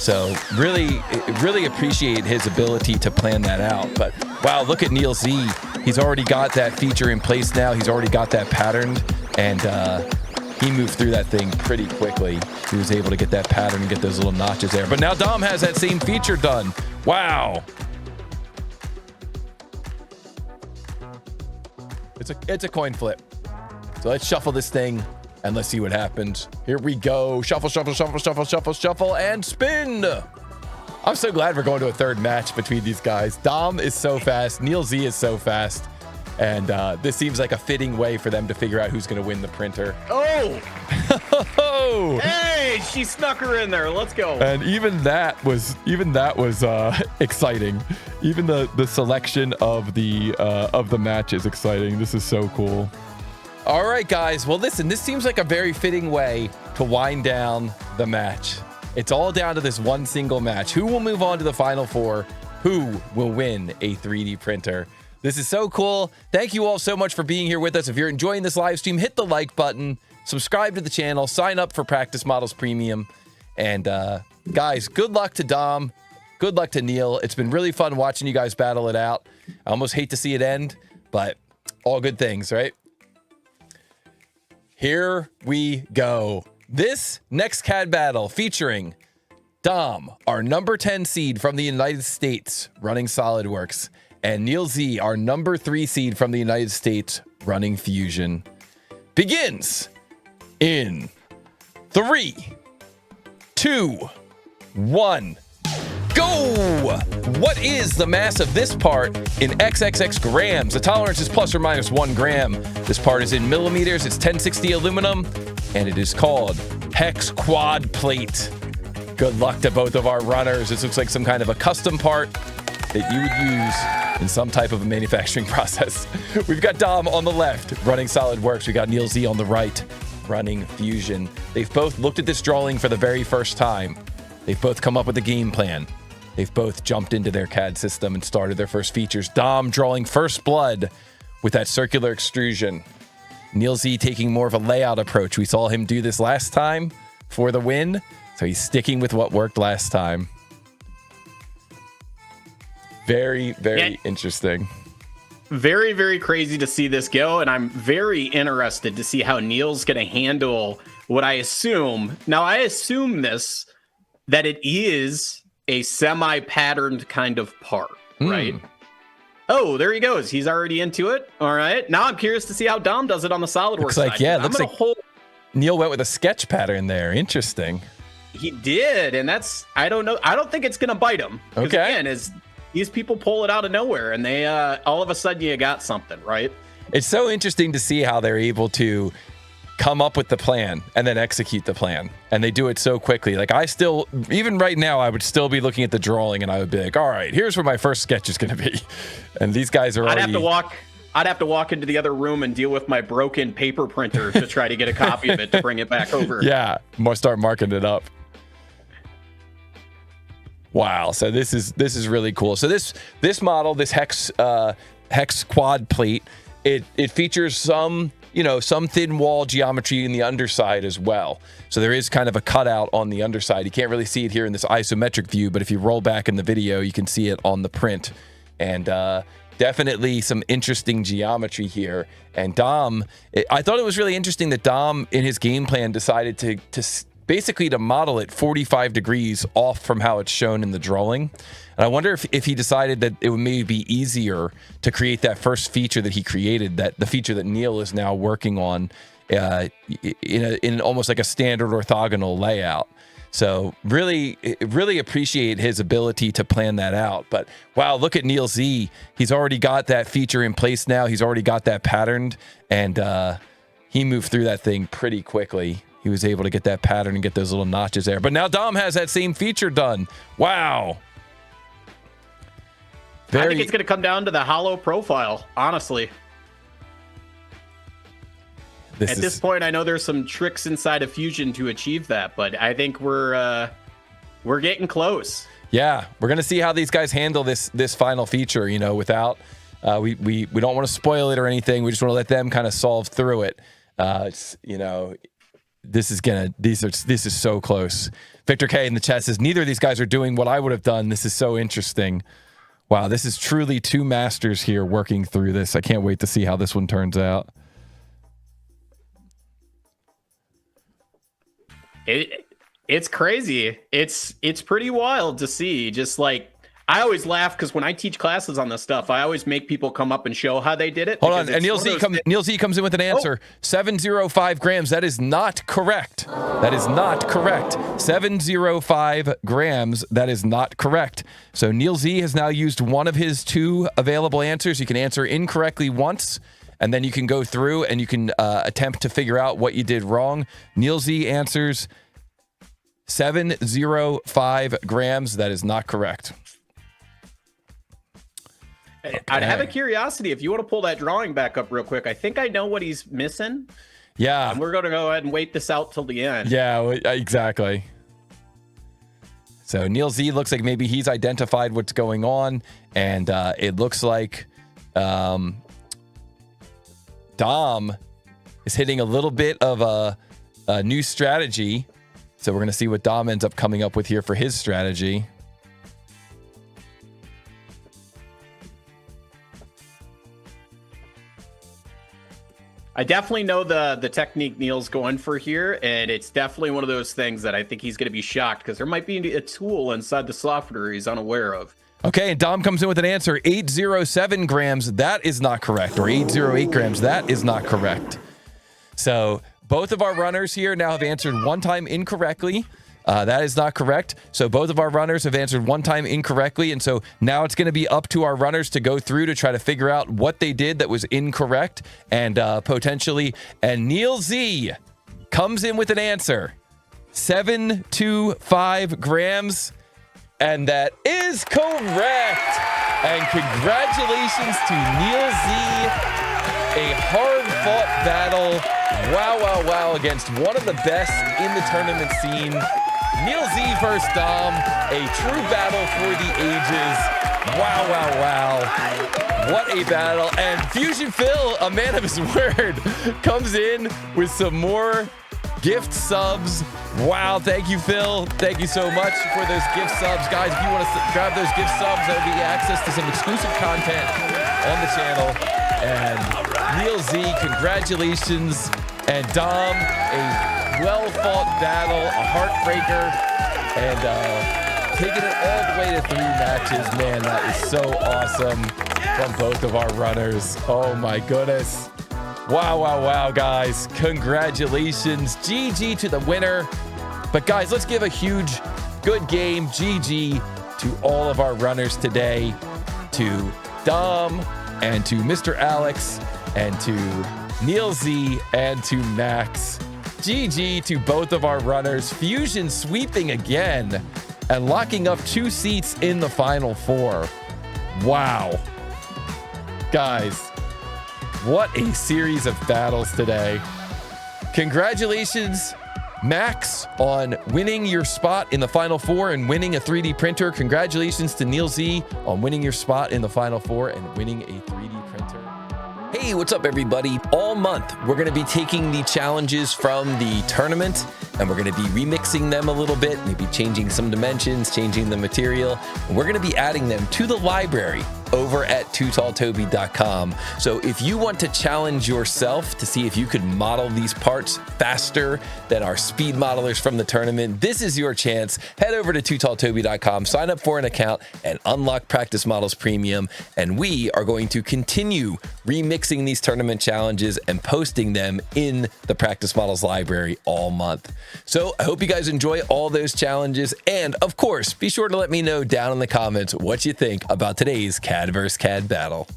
So really appreciate his ability to plan that out. But wow, look at Neil Z. He's already got that feature in place now. He's already got that patterned, and he moved through that thing pretty quickly. He was able to get that pattern and get those little notches there. But now Dom has that same feature done. Wow. It's a coin flip. So let's shuffle this thing and let's see what happens. Here we go. Shuffle, shuffle, shuffle, shuffle, shuffle, shuffle, and spin. I'm so glad we're going to a third match between these guys. Dom is so fast. Neil Z is so fast. And this seems like a fitting way for them to figure out who's going to win the printer. Oh! Hey, she snuck her in there. Let's go. And even that was exciting. Even the selection of the match is exciting. This is so cool. All right, guys. Well, listen, this seems like a very fitting way to wind down the match. It's all down to this one single match. Who will move on to the Final Four? Who will win a 3D printer? This is so cool. Thank you all so much for being here with us. If you're enjoying this live stream, hit the like button, subscribe to the channel, sign up for Practice Models Premium. And guys, good luck to Dom. Good luck to Neil. It's been really fun watching you guys battle it out. I almost hate to see it end, but all good things, right? Here we go. This next CAD battle featuring Dom, our number 10 seed from the United States, running SolidWorks, and Neil Z, our number 3 seed from the United States, running Fusion, begins in 3, 2, 1. Go! What is the mass of this part in XXX grams? The tolerance is plus or minus 1 gram. This part is in millimeters. It's 1060 aluminum, and it is called hex quad plate. Good luck to both of our runners. This looks like some kind of a custom part that you would use in some type of a manufacturing process. We've got Dom on the left running SolidWorks. We got Neil Z on the right running Fusion. They've both looked at this drawing for the very first time. They've both come up with a game plan. They've both jumped into their CAD system and started their first features. Dom drawing first blood with that circular extrusion. Neil Z taking more of a layout approach. We saw him do this last time for the win, so he's sticking with what worked last time. Very interesting. Very, very crazy to see this go, and I'm very interested to see how Neil's going to handle what I assume. Now, I assume that it is a semi-patterned kind of part, right? Oh, there he goes. He's already into it. All right. Now I'm curious to see how Dom does it on the SolidWorks side. Looks like Neil went with a sketch pattern there. Interesting. He did, and that's, I don't know. I don't think it's going to bite him. Okay. Again, as these people pull it out of nowhere, and they all of a sudden you got something, right? It's so interesting to see how they're able to come up with the plan and then execute the plan, and they do it so quickly. Like, I still, even right now, I would still be looking at the drawing and I would be like, all right, here's where my first sketch is going to be. And these guys are already... I'd have to walk into the other room and deal with my broken paper printer to try to get a copy of it to bring it back over. Yeah, start marking it up. Wow, so this is really cool. So this model, this hex quad plate, it features some thin wall geometry in the underside as well. So there is kind of a cutout on the underside. You can't really see it here in this isometric view, but if you roll back in the video, you can see it on the print. And definitely some interesting geometry here. And Dom, I thought it was really interesting that Dom, in his game plan, decided to basically to model it 45 degrees off from how it's shown in the drawing. And I wonder if he decided that it would maybe be easier to create that first feature that he created, that the feature that Neil is now working on in almost like a standard orthogonal layout. So really appreciate his ability to plan that out. But wow, look at Neil Z. He's already got that feature in place now. He's already got that patterned, and he moved through that thing pretty quickly. He was able to get that pattern and get those little notches there. But now Dom has that same feature done. Wow. I think it's going to come down to the hollow profile, honestly. At this point, I know there's some tricks inside of Fusion to achieve that, but I think we're getting close. Yeah, we're going to see how these guys handle this final feature, without we don't want to spoil it or anything. We just want to let them kind of solve through it. this is so close. Victor K in the chat says, neither of these guys are doing what I would have done. This is so interesting. Wow, this is truly two masters here working through this. I can't wait to see how this one turns out. It's crazy. It's pretty wild to see. Just like, I always laugh because when I teach classes on this stuff, I always make people come up and show how they did it. Hold on, and Neil Z comes in with an answer. 705 grams. That is not correct. That is not correct. 705 grams. That is not correct. So Neil Z has now used one of his two available answers. You can answer incorrectly once, and then you can go through and you can attempt to figure out what you did wrong. Neil Z answers 705 grams. That is not correct. Okay. I'd have a curiosity if you want to pull that drawing back up real quick. I think I know what he's missing. Yeah. And we're going to go ahead and wait this out till the end. Yeah, exactly. So Neil Z looks like maybe he's identified what's going on, and it looks like Dom is hitting a little bit of a new strategy. So we're going to see what Dom ends up coming up with here for his strategy. I definitely know the technique Neil's going for here, and it's definitely one of those things that I think he's going to be shocked because there might be a tool inside the software he's unaware of. Okay, and Dom comes in with an answer, 807 grams. That is not correct, or 808 grams. That is not correct. So both of our runners here now have answered one time incorrectly. That is not correct. So both of our runners have answered one time incorrectly. And so now it's going to be up to our runners to go through to try to figure out what they did that was incorrect and potentially. And Neil Z comes in with an answer, 725 grams. And that is correct. And congratulations to Neil Z. A hard-fought battle. Wow, wow, wow, against one of the best in the tournament scene. Neil Z versus Dom, a true battle for the ages. Wow, wow, wow. What a battle. And Fusion Phil, a man of his word, comes in with some more gift subs. Wow, thank you, Phil. Thank you so much for those gift subs. Guys, if you want to grab those gift subs, that'll be access to some exclusive content on the channel. And Neil Z, congratulations. And Dom, a well-fought battle, a heartbreaker, and taking it all the way to 3 matches. Man, that is so awesome from both of our runners. Oh my goodness. Wow, wow, wow, guys. Congratulations. GG to the winner. But guys, let's give a huge good game GG to all of our runners today, to Dom and to Mr. Alex and to Neil Z and to Max. GG to both of our runners. Fusion sweeping again and locking up 2 seats in the Final Four. Wow. Guys, what a series of battles today. Congratulations, Max, on winning your spot in the Final Four and winning a 3D printer. Congratulations to Neil Z on winning your spot in the Final Four and winning a 3D printer. Hey, what's up, everybody? All month, we're going to be taking the challenges from the tournament and we're going to be remixing them a little bit, maybe changing some dimensions, changing the material, and we're going to be adding them to the library over at tootalltoby.com. So if you want to challenge yourself to see if you could model these parts faster than our speed modelers from the tournament, this is your chance. Head over to tootalltoby.com, sign up for an account, and unlock Practice Models Premium. And we are going to continue remixing these tournament challenges and posting them in the Practice Models library all month. So I hope you guys enjoy all those challenges. And of course, be sure to let me know down in the comments what you think about today's CAD vs. CAD battle.